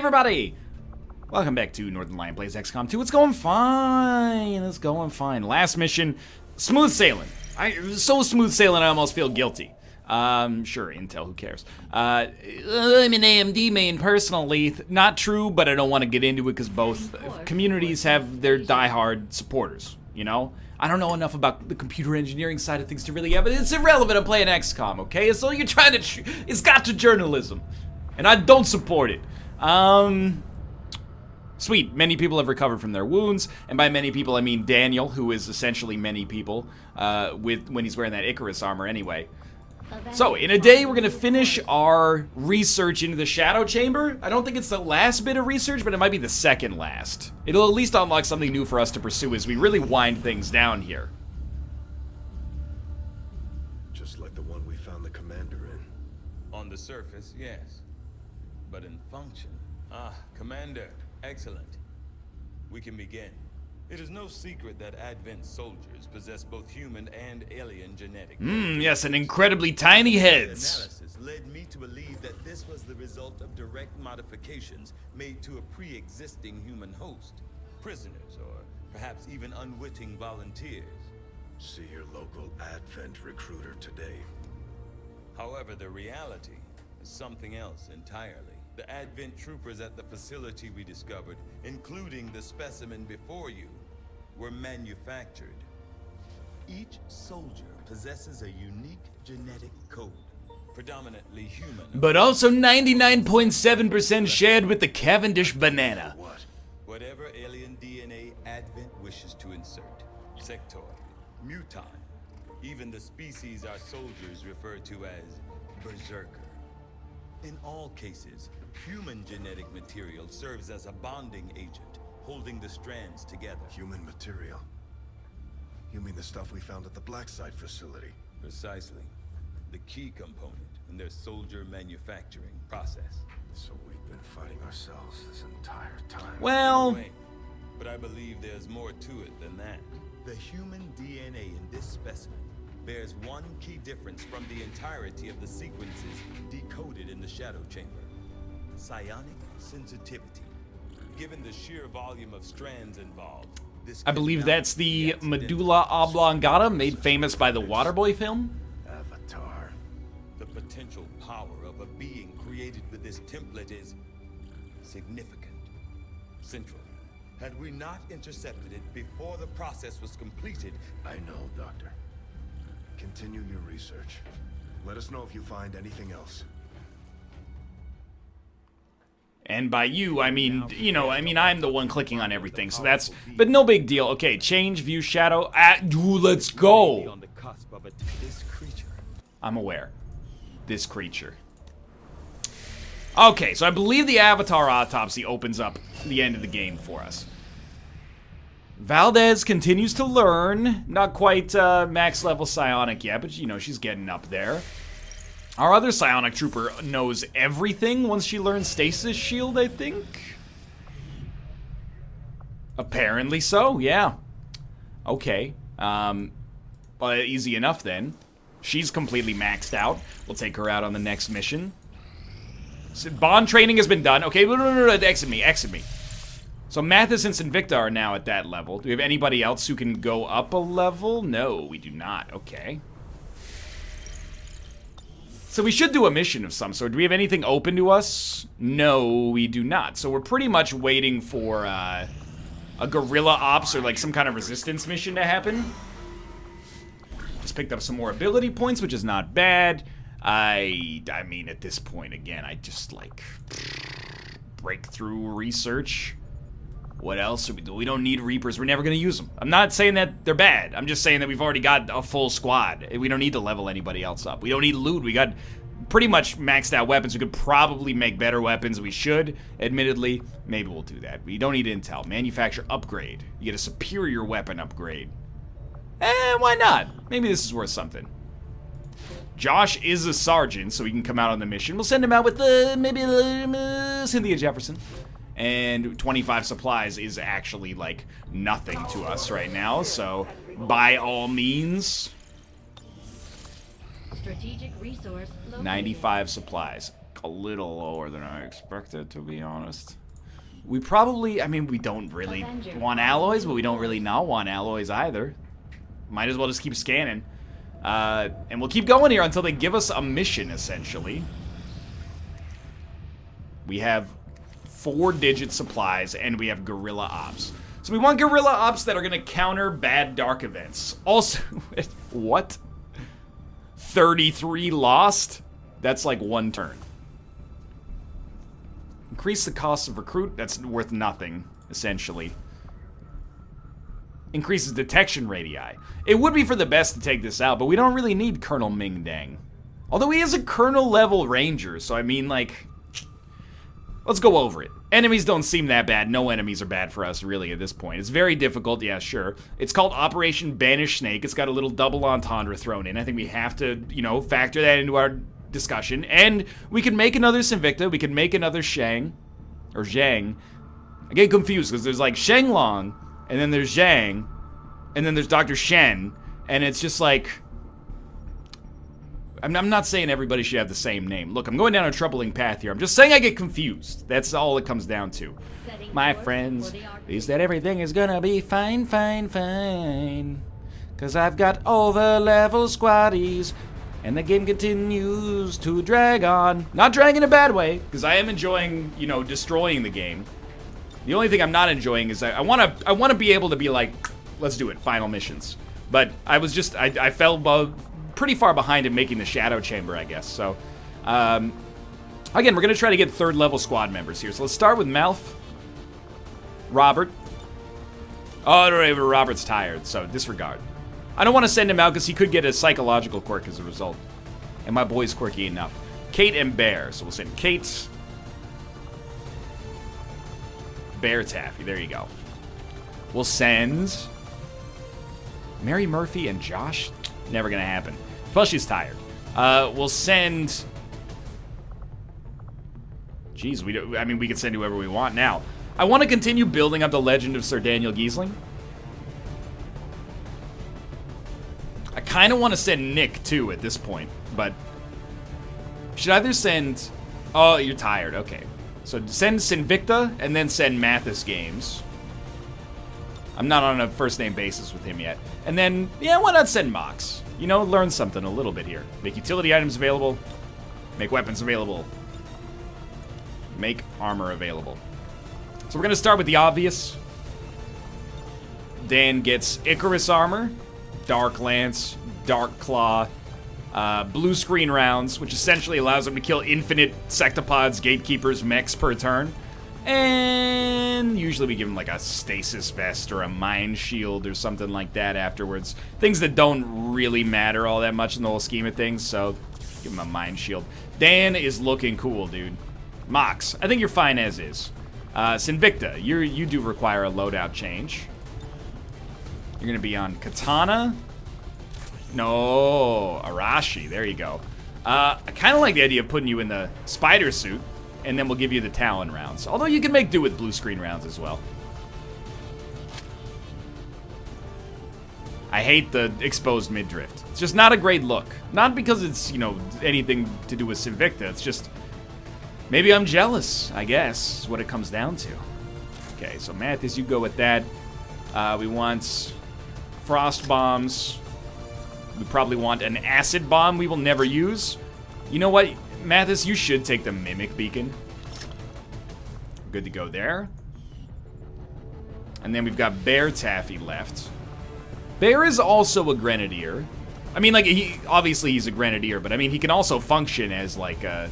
everybody! Welcome back to Northernlion Plays XCOM 2. It's going fine. It's going fine. Last mission, smooth sailing. So smooth sailing I almost feel guilty. Sure, Intel, who cares? I'm an AMD main personally. Not true, but I don't want to get into it because both communities have their diehard supporters, you know? I don't know enough about the computer engineering side of things to really have it. It's irrelevant. I'm playing XCOM, okay? So you're trying to... It's got to journalism. And I don't support it. Sweet, many people have recovered from their wounds, and by many people I mean Daniel, who is essentially many people, when he's wearing that Icarus armor anyway. So, in a day we're gonna finish our research into the Shadow Chamber. I don't think it's the last bit of research, but it might be the second last. It'll at least unlock something new for us to pursue as we really wind things down here. Just like the one we found the commander in. On the surface, yes. But in function... Commander. Excellent. We can begin. It is no secret that Advent soldiers possess both human and alien genetics. Yes, and incredibly tiny heads. Analysis led me to believe that this was the result of direct modifications made to a pre-existing human host. Prisoners, or perhaps even unwitting volunteers. See your local Advent recruiter today. However, the reality is something else entirely. The Advent troopers at the facility we discovered, including the specimen before you, were manufactured. Each soldier possesses a unique genetic code, predominantly human. But also 99.7% shared with the Cavendish banana. Whatever alien DNA Advent wishes to insert. Sectoid, mutant, even the species our soldiers refer to as berserker. In all cases, human genetic material serves as a bonding agent, holding the strands together. Human material? You mean the stuff we found at the Black Site facility? Precisely. The key component in their soldier manufacturing process. So we've been fighting ourselves this entire time. Well... Anyway, but I believe there's more to it than that. The human DNA in this specimen bears one key difference from the entirety of the sequences decoded in the Shadow Chamber. Psionic sensitivity. Given the sheer volume of strands involved, this I believe that's the medulla oblongata made famous by the Waterboy film? Avatar. The potential power of a being created with this template is significant. Central. Had we not intercepted it before the process was completed... I know, Doctor. Continue your research. Let us know if you find anything else. And by you, I mean, you know, I'm the one clicking on everything, so that's... But no big deal. Okay, change, view, shadow. Let's go! I'm aware. This creature. Okay, so I believe the Avatar autopsy opens up the end of the game for us. Valdez continues to learn. Not quite max level psionic yet, but you know, she's getting up there. Our other psionic trooper knows everything once she learns stasis shield, I think. Apparently so, yeah. Okay. Well, easy enough then. She's completely maxed out. We'll take her out on the next mission. So bond training has been done. Okay, no, exit me. So Mathas and Invicta are now at that level. Do we have anybody else who can go up a level? No, we do not. Okay. So we should do a mission of some sort. Do we have anything open to us? No, we do not. So we're pretty much waiting for a guerrilla ops or like some kind of resistance mission to happen. Just picked up some more ability points, which is not bad. I mean, at this point, again, I just like breakthrough research. What else do we do? We don't need Reapers. We're never going to use them. I'm not saying that they're bad. I'm just saying that we've already got a full squad. We don't need to level anybody else up. We don't need loot. We got pretty much maxed out weapons. We could probably make better weapons. We should, admittedly. Maybe we'll do that. We don't need intel. Manufacture upgrade. You get a superior weapon upgrade. Why not? Maybe this is worth something. Josh is a sergeant, so he can come out on the mission. We'll send him out with maybe Cynthia Jefferson. And 25 supplies is actually, like, nothing to us right now, so by all means. Strategic resource located. 95 supplies. a little lower than I expected, to be honest. We probably, I mean, we don't really want alloys, but we don't really not want alloys either. Might as well just keep scanning. And we'll keep going here until they give us a mission, essentially. We have 4-digit supplies, and we have guerrilla ops. So we want guerrilla ops that are going to counter bad dark events. Also, what? 33 lost? That's like 1 turn. Increase the cost of recruit. That's worth nothing, essentially. Increases detection radii. It would be for the best to take this out, but we don't really need Colonel Ming Dang. Although he is a Colonel level ranger, so I mean, like, let's go over it. Enemies don't seem that bad. No enemies are bad for us, really, at this point. It's very difficult, yeah, sure. It's called Operation Banish Snake. It's got a little double entendre thrown in. I think we have to, you know, factor that into our discussion. And we can make another Sinvicta. We can make another Shang. Or Zhang. I get confused because there's like Shang Long, and then there's Zhang, and then there's Dr. Shen, and it's just like... I'm not saying everybody should have the same name. Look, I'm going down a troubling path here. I'm just saying I get confused. That's all it comes down to. My friends, is that everything is gonna be fine, fine, fine. Cause I've got all the level squaddies, and the game continues to drag on. Not drag in a bad way, because I am enjoying, you know, destroying the game. The only thing I'm not enjoying is I wanna be able to be like, let's do it, final missions. But I was just, I fell pretty far behind in making the Shadow Chamber, I guess. So, again, we're gonna try to get 3rd level squad members here. So let's start with Malth. Robert. Oh, no, Robert's tired, so disregard. I don't want to send him out because he could get a psychological quirk as a result. And my boy's quirky enough. Kate and Bear. So we'll send Kate. Bear Taffy. There you go. We'll send Mary Murphy and Josh. Never gonna happen. Plus she's tired. We'll send... Jeez, we could send whoever we want now. I want to continue building up the legend of Sir Daniel Giesling. I kind of want to send Nick, too, at this point, but... Should either send... Oh, you're tired, okay. So send Sinvicta, and then send Mathas Games. I'm not on a first-name basis with him yet. And then, yeah, why not send Mox? You know, learn something a little bit here. Make utility items available. Make weapons available. Make armor available. So we're going to start with the obvious. Dan gets Icarus armor. Dark Lance, Dark Claw, blue screen rounds, which essentially allows him to kill infinite sectopods, gatekeepers, mechs per turn. And usually we give him like a stasis vest or a mind shield or something like that afterwards. Things that don't really matter all that much in the whole scheme of things, so give him a mind shield. Dan is looking cool, dude. Mox, I think you're fine as is. Sinvicta, you do require a loadout change. You're gonna be on Katana. No, Arashi, there you go. I kind of like the idea of putting you in the spider suit, and then we'll give you the Talon rounds. Although you can make do with blue screen rounds as well. I hate the exposed mid-drift. It's just not a great look. Not because it's, you know, anything to do with Sinvicta. It's just, maybe I'm jealous, I guess, is what it comes down to. Okay, so Mathas, you go with that. We want frost bombs. We probably want an acid bomb we will never use. You know what, Mathas, you should take the Mimic Beacon. Good to go there. And then we've got Bear Taffy left. Bear is also a Grenadier. I mean, like, obviously he's a Grenadier, but I mean, he can also function as, like, as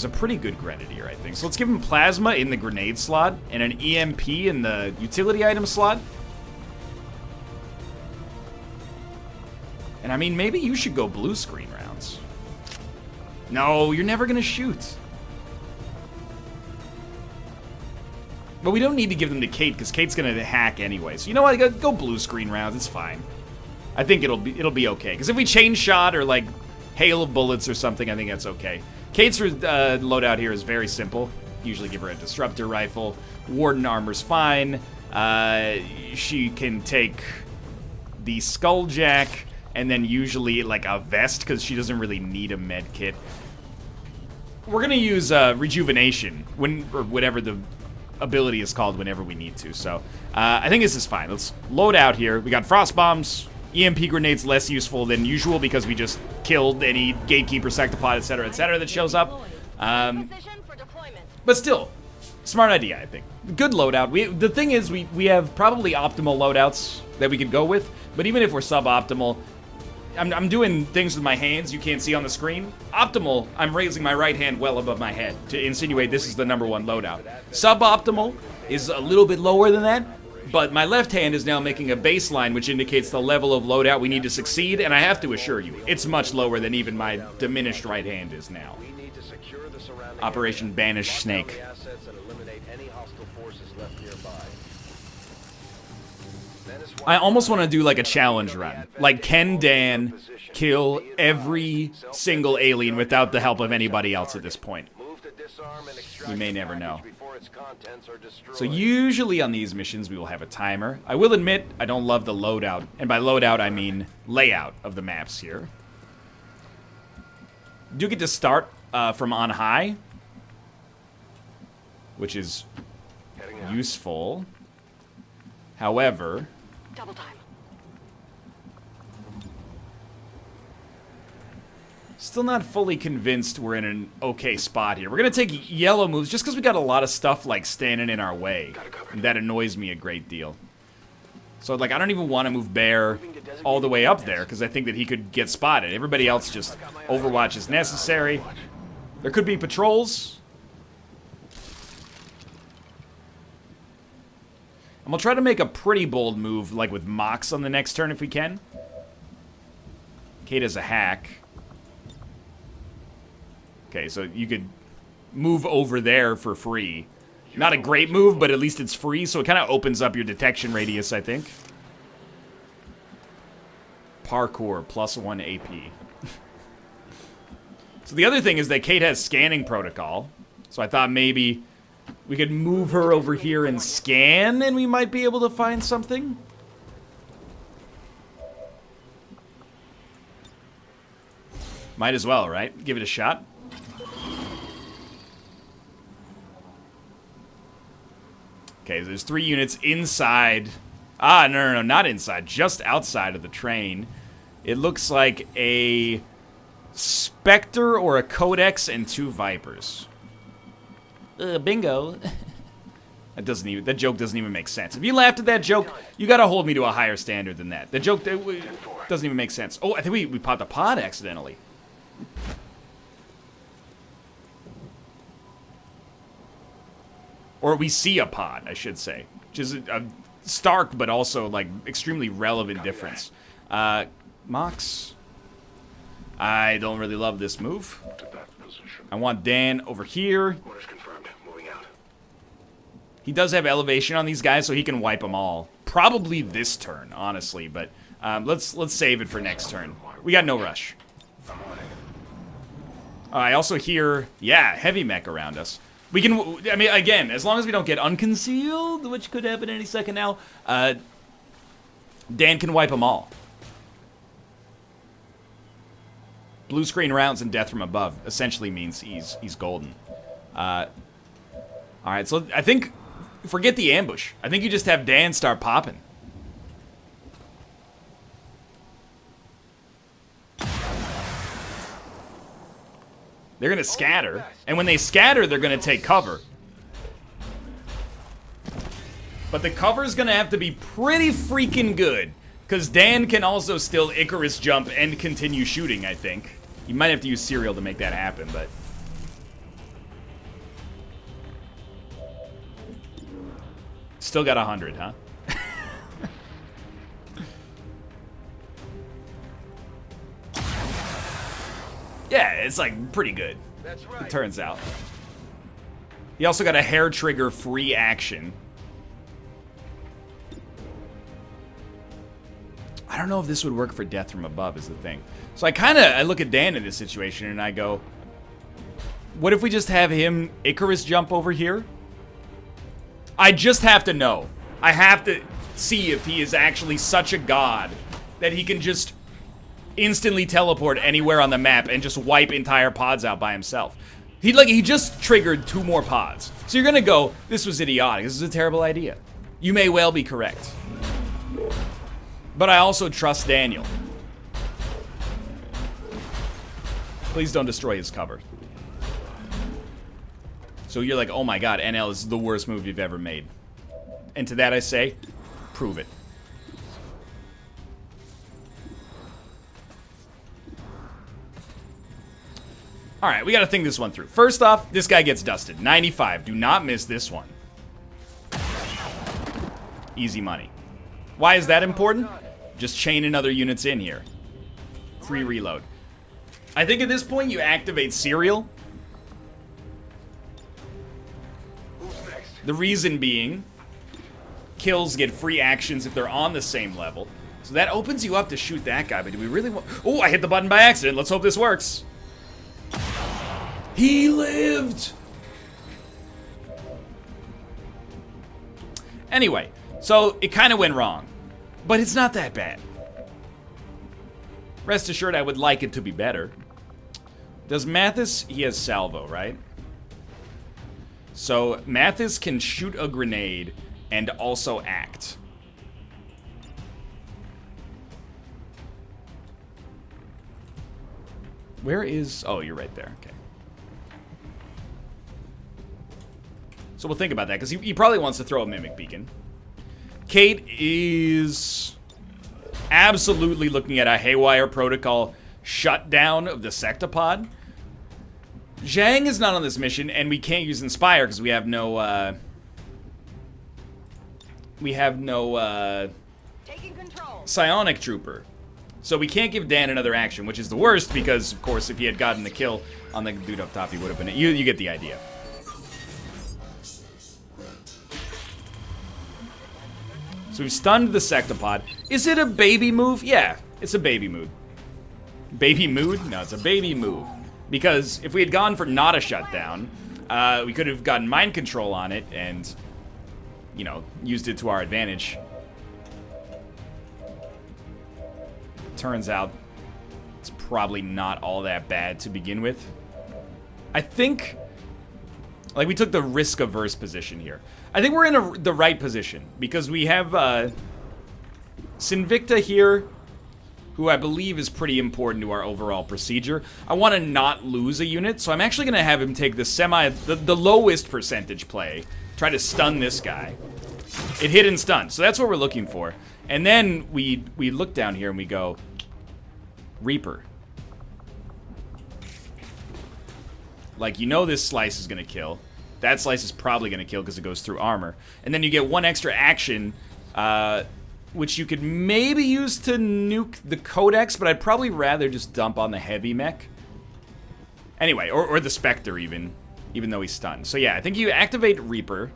a pretty good Grenadier, I think. So let's give him Plasma in the grenade slot and an EMP in the utility item slot. And I mean, maybe you should go blue screen rounds. No, you're never gonna shoot. But we don't need to give them to Kate, because Kate's gonna hack anyway. So you know what? Go blue screen rounds. It's fine. I think it'll be okay. Because if we change shot or like hail of bullets or something, I think that's okay. Kate's loadout here is very simple. Usually give her a disruptor rifle. Warden armor's fine. She can take the Skulljack, and then usually like a vest, because she doesn't really need a med kit. we're gonna use rejuvenation or whatever the ability is called whenever we need to. So I think this is fine. Let's load out here. We got frost bombs. EMP grenades less useful than usual because we just killed any gatekeeper, sectopod, etc., that shows up. But still, smart idea, I think. Good loadout. The thing is, we have probably optimal loadouts that we could go with. But even if we're suboptimal, I'm doing things with my hands you can't see on the screen. Optimal, I'm raising my right hand well above my head to insinuate this is the #1 loadout. Suboptimal is a little bit lower than that, but my left hand is now making a baseline which indicates the level of loadout we need to succeed, and I have to assure you, it's much lower than even my diminished right hand is now. Operation Banish Snake. I almost want to do like a challenge run. Like, can Dan kill every single alien without the help of anybody else at this point? You may never know. So usually on these missions we will have a timer. I will admit I don't love the loadout. And by loadout I mean layout of the maps here. Do get to start from on high, which is useful. However, double time. Still not fully convinced we're in an okay spot here. We're gonna take yellow moves just because we got a lot of stuff like standing in our way. And that annoys me a great deal. So like I don't even want to move Bear all the way up there because I think that he could get spotted. Everybody else just Overwatch is necessary. There could be patrols. I'm gonna try to make a pretty bold move, like with Mox on the next turn if we can. Kate is a hack. Okay, so you could move over there for free. Not a great move, but at least it's free, so it kind of opens up your detection radius, I think. Parkour, +1 AP. So the other thing is that Kate has scanning protocol, so I thought maybe we could move her over here and scan, and we might be able to find something. Might as well, right? Give it a shot. Okay, there's 3 units inside. Ah, no, not inside. Just outside of the train. It looks like a Spectre or a Codex and 2 Vipers. Bingo. That joke doesn't even make sense. If you laughed at that joke, you gotta hold me to a higher standard than that. The joke doesn't even make sense. Oh, I think we popped a pod accidentally. Or we see a pod, I should say. Which is a stark, but also, like, extremely relevant difference. Mox. I don't really love this move. I want Dan over here. He does have elevation on these guys, so he can wipe them all. Probably this turn, honestly, but let's save it for next turn. We got no rush. I also hear, yeah, heavy mech around us. We can, I mean, again, as long as we don't get unconcealed, which could happen any second now, Dan can wipe them all. Blue screen rounds and death from above essentially means he's golden. Alright, so I think, forget the ambush. I think you just have Dan start popping. They're gonna scatter, and when they scatter, they're gonna take cover. But the cover's gonna have to be pretty freaking good, because Dan can also still Icarus jump and continue shooting, I think. You might have to use Serial to make that happen, but... Still got 100, huh? Yeah, it's like pretty good. That's right. It turns out. He also got a hair trigger free action. I don't know if this would work for death from above is the thing. So I look at Dan in this situation and I go, what if we just have him Icarus jump over here? I just have to know. I have to see if he is actually such a god that he can just instantly teleport anywhere on the map and just wipe entire pods out by himself. He just triggered 2 more pods. So you're gonna go, this was idiotic. This is a terrible idea. You may well be correct. But I also trust Daniel. Please don't destroy his cover. So you're like, oh my god, NL is the worst move you've ever made. And to that I say, prove it. Alright, we gotta think this one through. First off, this guy gets dusted. 95. Do not miss this one. Easy money. Why is that important? Just chaining other units in here. Free reload. I think at this point you activate Serial. The reason being, kills get free actions if they're on the same level. So that opens you up to shoot that guy, but do we really want... Oh, I hit the button by accident. Let's hope this works. He lived! Anyway, so it kind of went wrong. But it's not that bad. Rest assured, I would like it to be better. Does Mathas... He has salvo, right? So Mathas can shoot a grenade and also act. Where is... Oh, you're right there. Okay. So we'll think about that, because he probably wants to throw a Mimic Beacon. Kate is absolutely looking at a Haywire Protocol shutdown of the Sectopod. Zhang is not on this mission, and we can't use Inspire because we have no, Taking control. Psionic Trooper. So we can't give Dan another action, which is the worst because, of course, if he had gotten the kill on the dude up top, he would have been... You get the idea. So we've stunned the Sectopod. Is it a baby move? Yeah, it's a baby move. Baby mood? No, it's a baby move. Because if we had gone for not a shutdown, we could have gotten mind control on it and, you know, used it to our advantage. Turns out it's probably not all that bad to begin with. I think, like, we took the risk-averse position here. I think we're in the right position because we have Sinvicta here, who I believe is pretty important to our overall procedure. I want to not lose a unit, so I'm actually going to have him take the lowest percentage play, try to stun this guy. It hit and stun, so that's what we're looking for. And then we look down here and we go, Reaper. Like, you know this slice is going to kill. That slice is probably going to kill because it goes through armor. And then you get one extra action, which you could maybe use to nuke the Codex, but I'd probably rather just dump on the heavy mech. Anyway, or the Spectre even though he's stunned. So yeah, I think you activate Reaper.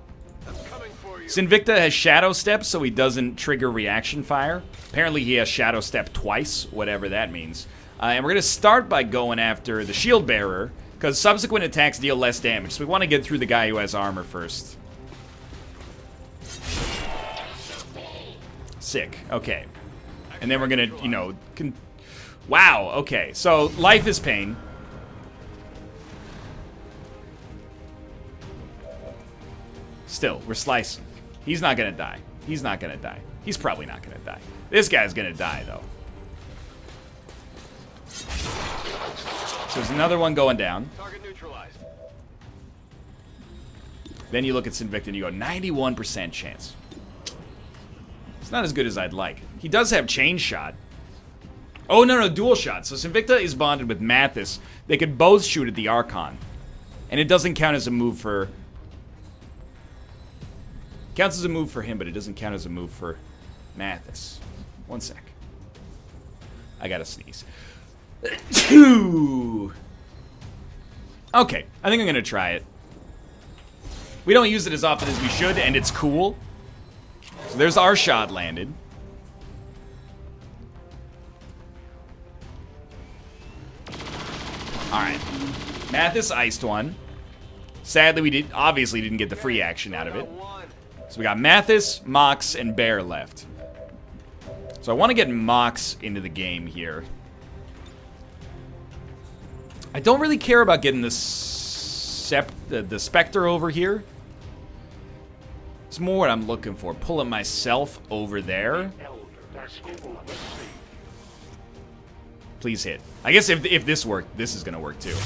Sinvicta has Shadow Step, so he doesn't trigger reaction fire. Apparently he has Shadow Step twice, whatever that means. And we're going to start by going after the Shield Bearer, because subsequent attacks deal less damage, so we want to get through the guy who has armor first. Sick. Okay. And then we're gonna, you know... Wow, okay. So, life is pain. Still, we're slicing. He's not gonna die. He's not gonna die. He's probably not gonna die. This guy's gonna die, though. So there's another one going down. Target neutralized. Then you look at Sinvicta and you go, 91% chance. It's not as good as I'd like. He does have chain shot. Oh, no, dual shot. So Sinvicta is bonded with Mathas. They could both shoot at the Archon. And it doesn't count as a move for... Counts as a move for him, but it doesn't count as a move for Mathas. One sec. I gotta sneeze. Okay, I think I'm gonna try it. We don't use it as often as we should, and it's cool. So there's our shot landed. Alright. Mathas iced one. Sadly, we obviously didn't get the free action out of it. So we got Mathas, Mox, and Bear left. So I want to get Mox into the game here. I don't really care about getting this the Spectre over here. It's more what I'm looking for. Pulling myself over there. Please hit. I guess if this worked, this is gonna work too.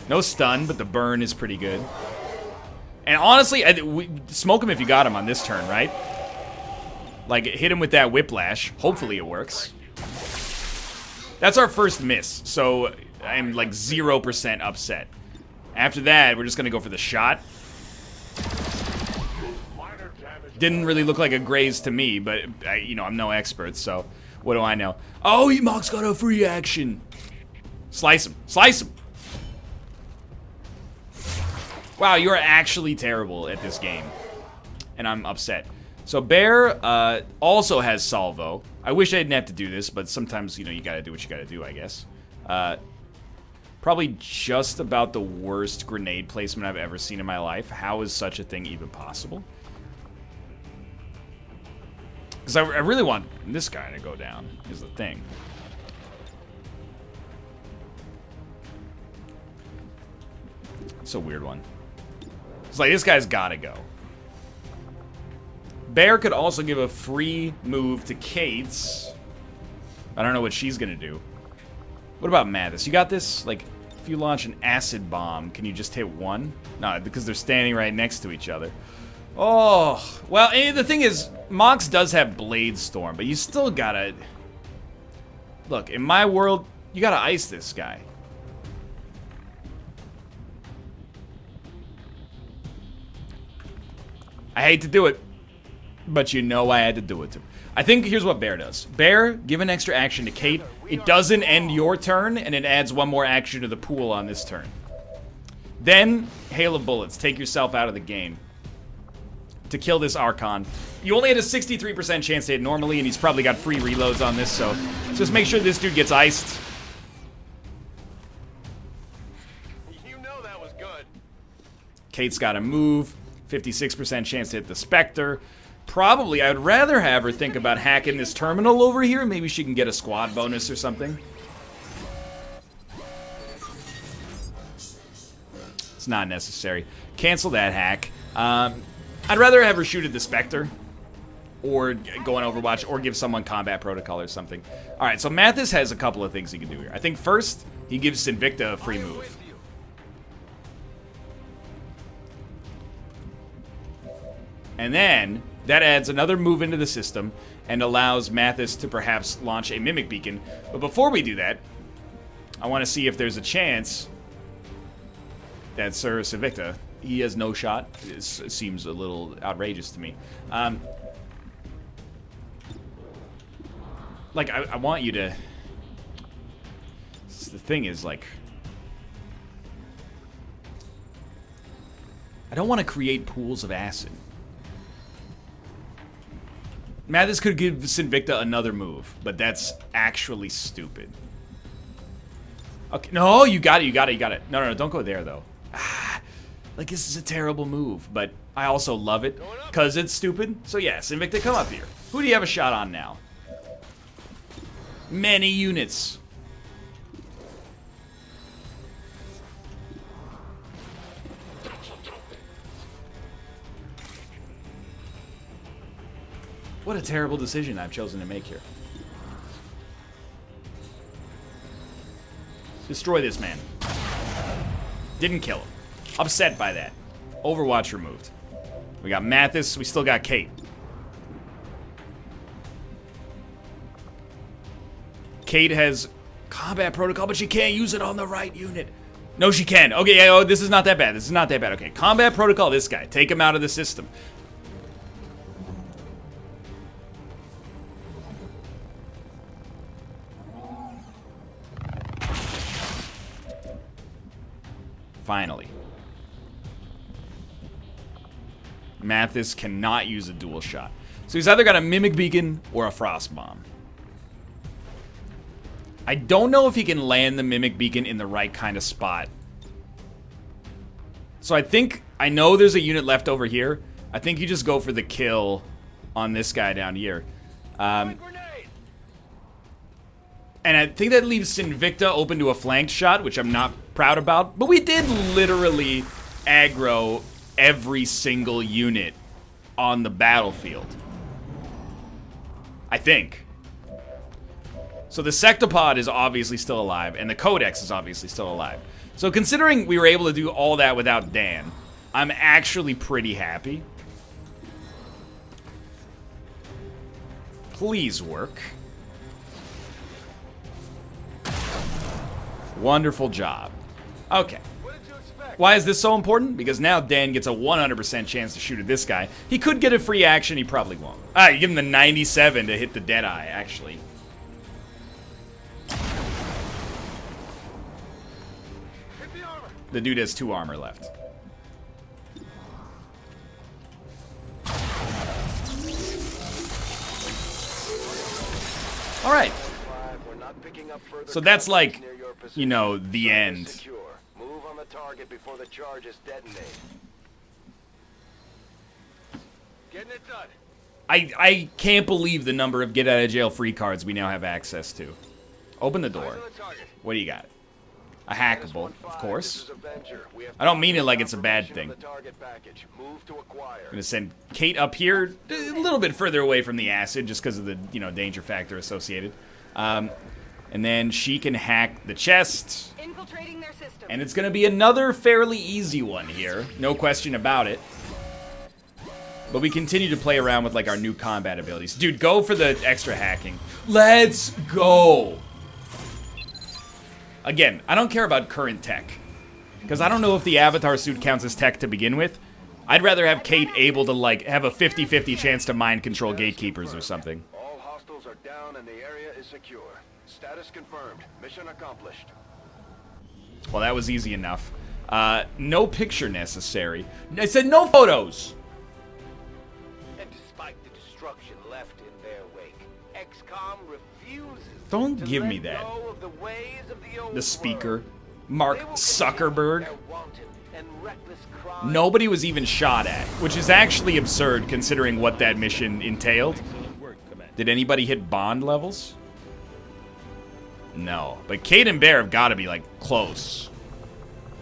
No stun, but the burn is pretty good. And honestly, smoke him if you got him on this turn, right? Like, hit him with that whiplash. Hopefully it works. That's our first miss, so I'm like 0% upset. After that, we're just gonna go for the shot. Didn't really look like a graze to me, but you know, I'm no expert, so what do I know? Oh, Emok's got a free action. Slice him. Slice him. Wow, you are actually terrible at this game. And I'm upset. So Bear also has salvo. I wish I didn't have to do this, but sometimes, you know, you gotta do what you gotta do, I guess. Probably just about the worst grenade placement I've ever seen in my life. How is such a thing even possible? Because I really want this guy to go down, is the thing. It's a weird one. It's like, this guy's gotta go. Bear could also give a free move to Kate's. I don't know what she's gonna do. What about Mathas? You got this? Like, if you launch an acid bomb, can you just hit one? No, because they're standing right next to each other. Oh, well, the thing is, Mox does have Blade Storm, but you still gotta... Look, in my world, you gotta ice this guy. I hate to do it, but you know I had to do it to him. I think here's what Bear does. Bear, give an extra action to Kate. It doesn't end your turn, and it adds one more action to the pool on this turn. Then, Hail of Bullets. Take yourself out of the game. To kill this Archon. You only had a 63% chance to hit normally, and he's probably got free reloads on this, so just make sure this dude gets iced. You know that was good. Kate's got to move. 56% chance to hit the Spectre. Probably, I would rather have her think about hacking this terminal over here. Maybe she can get a squad bonus or something. It's not necessary. Cancel that hack. I'd rather have her shoot at the Spectre. Or go on Overwatch, or give someone combat protocol or something. Alright, so Mathas has a couple of things he can do here. I think first, he gives Sinvicta a free move. And then, that adds another move into the system and allows Mathas to perhaps launch a Mimic Beacon. But before we do that, I want to see if there's a chance that Sir Sinvicta, he has no shot. It seems a little outrageous to me. Like, I want you to... The thing is, like... I don't want to create pools of acid. Mathas could give Sinvicta another move, but that's actually stupid. Okay, no, you got it, you got it, you got it. No, don't go there, though. Like, this is a terrible move, but I also love it, because it's stupid. So yeah, Sinvicta, come up here. Who do you have a shot on now? Many units. What a terrible decision I've chosen to make here. Destroy this man. Didn't kill him. Upset by that. Overwatch removed. We got Mathas. We still got Kate. Kate has combat protocol, but she can't use it on the right unit. No, she can. Okay, oh, this is not that bad. This is not that bad. Okay, combat protocol, this guy. Take him out of the system. Finally. Mathas cannot use a dual shot. So he's either got a Mimic Beacon or a Frost Bomb. I don't know if he can land the Mimic Beacon in the right kind of spot. So I know there's a unit left over here. I think you just go for the kill on this guy down here. And I think that leaves Sinvicta open to a flanked shot, which I'm not proud about. But we did literally aggro every single unit on the battlefield. I think. So the Sectopod is obviously still alive, and the Codex is obviously still alive. So considering we were able to do all that without Dan, I'm actually pretty happy. Please work. Wonderful job. Okay. Why is this so important? Because now Dan gets a 100% chance to shoot at this guy. He could get a free action, he probably won't. Ah, you give him the 97 to hit the Deadeye, actually. The dude has 2 armor left. Alright. So that's like, you know, the end. Move on the target before the charges detonate. Getting it done. I can't believe the number of get out of jail free cards we now have access to. Open the door. What do you got? A hackable, of course. I don't mean it like it's a bad thing. I'm gonna send Kate up here, a little bit further away from the acid, just because of the, you know, danger factor associated. And then she can hack the chest. Infiltrating their system. And it's gonna be another fairly easy one here, no question about it. But we continue to play around with like our new combat abilities. Dude, go for the extra hacking. Let's go! Again, I don't care about current tech, because I don't know if the avatar suit counts as tech to begin with. I'd rather have Kate able to, like, have a 50-50 chance to mind control gatekeepers or something. All hostiles are down and the area is secure. Status confirmed. Mission accomplished. Well, that was easy enough. No picture necessary. I said no photos! And despite the destruction left in their wake, XCOM refuses Don't to give let me that. go of the ways of the old The speaker. world. Mark They will Zuckerberg. continue their wanton and reckless crimes. Nobody was even shot at, which is actually absurd considering what that mission entailed. Did anybody hit bond levels? No. But Kate and Bear have got to be, like, close.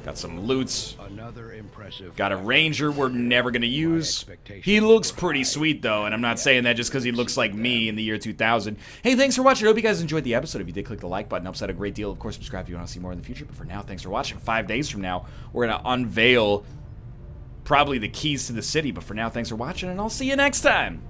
Got some loots. Another impressive. Got a ranger we're never going to use. He looks pretty sweet, though, and I'm not saying that just because he looks like me in the year 2000. Hey, thanks for watching. I hope you guys enjoyed the episode. If you did, click the like button. Helps out a great deal. Of course, subscribe if you want to see more in the future. But for now, thanks for watching. 5 days from now, we're going to unveil probably the keys to the city. But for now, thanks for watching, and I'll see you next time.